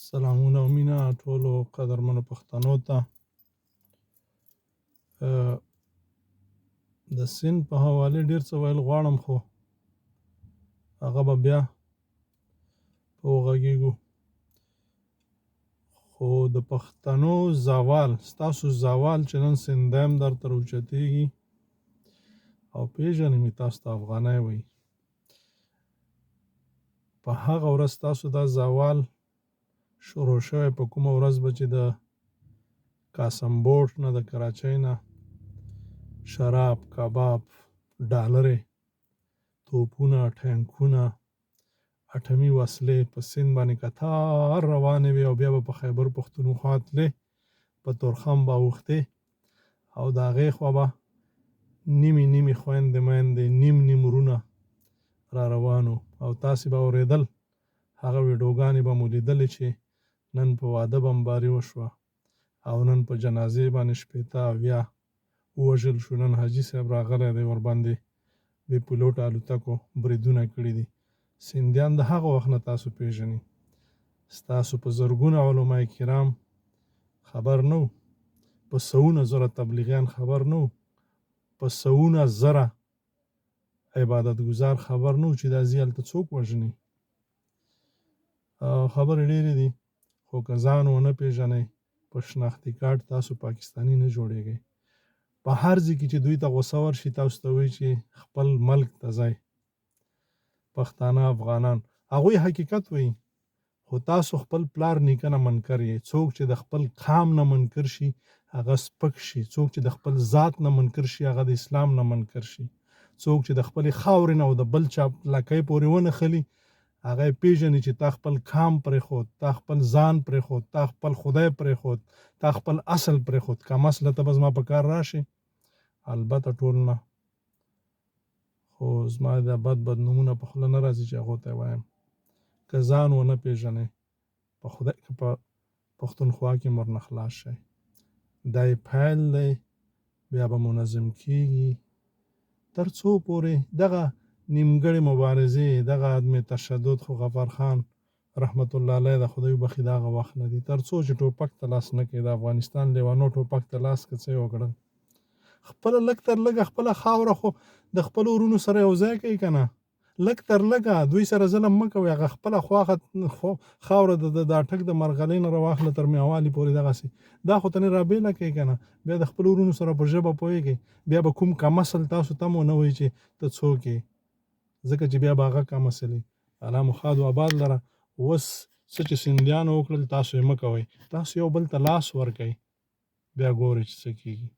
سلامونه او مینه ټولو قدرمنو پښتنو ته. د سیند په حواله ډېر څه ویل غواړم، خو هغه به بیا په وغږېږو. خو د پښتنو زوال، ستاسو زوال چې نن سیندایم درته راوچتېږي او پېژنې مې تاسو ته افغانی وایي، په هغه ورځ تاسو دا زوال شروع شوی، په کومه ورځ به چې د قاسم بوټ نه، د کراچۍ نه شراب، کباب، ډالرې، توپونه، ټینکونه، اټمي وسلې په سیند باندې کتار روانې وې، او بیا به په خیبر پښتونخوا تلې، په تورخم به اوښتې، او د هغې خوا به نیمې نیمې خویندې میندې، نیم نیم وروڼه را روان وو، او تاسې به اورېدل، هغه ویډیوګانې به مو لیدلې چې نن په واده بمباري وشوه، او نن په جنازې باندې شپېته اویا ووژل شو، نن حاجي صاحب راغلی دی، ورباندې بې پیلوټه الوتکو بریدونه کړي دي. سیندیان د هغه وخت نه تاسو پېژنئ. ستاسو په زرګونه علماء کرام خبر نه وو، په سوونه زره تبلیغیان خبر نه وو، په سوونه زره عبادت ګزار خبر نه وو چې دا ځي هلته څوک وژني. خبرې ډېرې دي، خو که ځان ونه پېژنئ، په شناختي کارت تاسو پاکستاني نه جوړېږئ. په هر ځای کې چې دوی ته غوسه ورشي، تاسو ته وایي چې خپل ملک ته ځئ. پښتانه، افغانان، هغوی حقیقت وایي، خو تاسو خپل پلار نیکه نه منکر یې. څوک چې د خپل قام نه منکر شي، هغه سپک شي. څوک چې د خپل ذات نه منکر شي، هغه د اسلام نه منکر شي. څوک چې د خپلې خاورې نه او د بل چا لکۍ پورې ونښلي، هغه یې پېژني چې تا خپل قام پرېښود، تا خپل ځان پرېښود، تا خپل خدای پرېښود، تا خپل اصل پرېښود. کم اصله ته به زما په کار راشې؟ البته ټول نه، خو زما دا بد نومونه په خوله نه راځي چې هغو ته یې وایم. که ځان ونه پېژنئ، په خدای که په پښتونخوا کې ورنه خلاص شئ. دا یې پیل دی، بیا به منظم کېږي، تر څو پورې دغه نیمګړې مبارزې، دغه عدم تشدد، خو غفار خان رحمت الله علیه د خدای وبخښي، د هغه وخت نه دي، تر څو چې ټوپک ته لاس نه کړي. د افغانستان لیوانو ټوپک ته لاس که څه یې وکړل، خپله لږ تر لږه خپله خاوره خو د خپلو وروڼو سره یو ځای کوي که نه. لږ تر لږه دوی سره ظلم مه کوئ. هغه خپله خاوره د اټک د مرغلۍ نه راواخله تر میاوالي پورې، دغسې دا خو ته نه رابېله کوي که نه. بیا د خپلو وروڼو سره په ژبه پوهېږئ، بیا به کوم کم اصل تاسو ته مو نه وایي چې ته څوک یې، ځکه چې بیا به هغه کم اصل وي. الله مو ښاد و آباد لره. اوس څه چې سیندیانو وکړل، تاسو یې مه کوئ. تاسو یو بل ته لاس ورکئ، بیا ګورئ چې څه کېږي.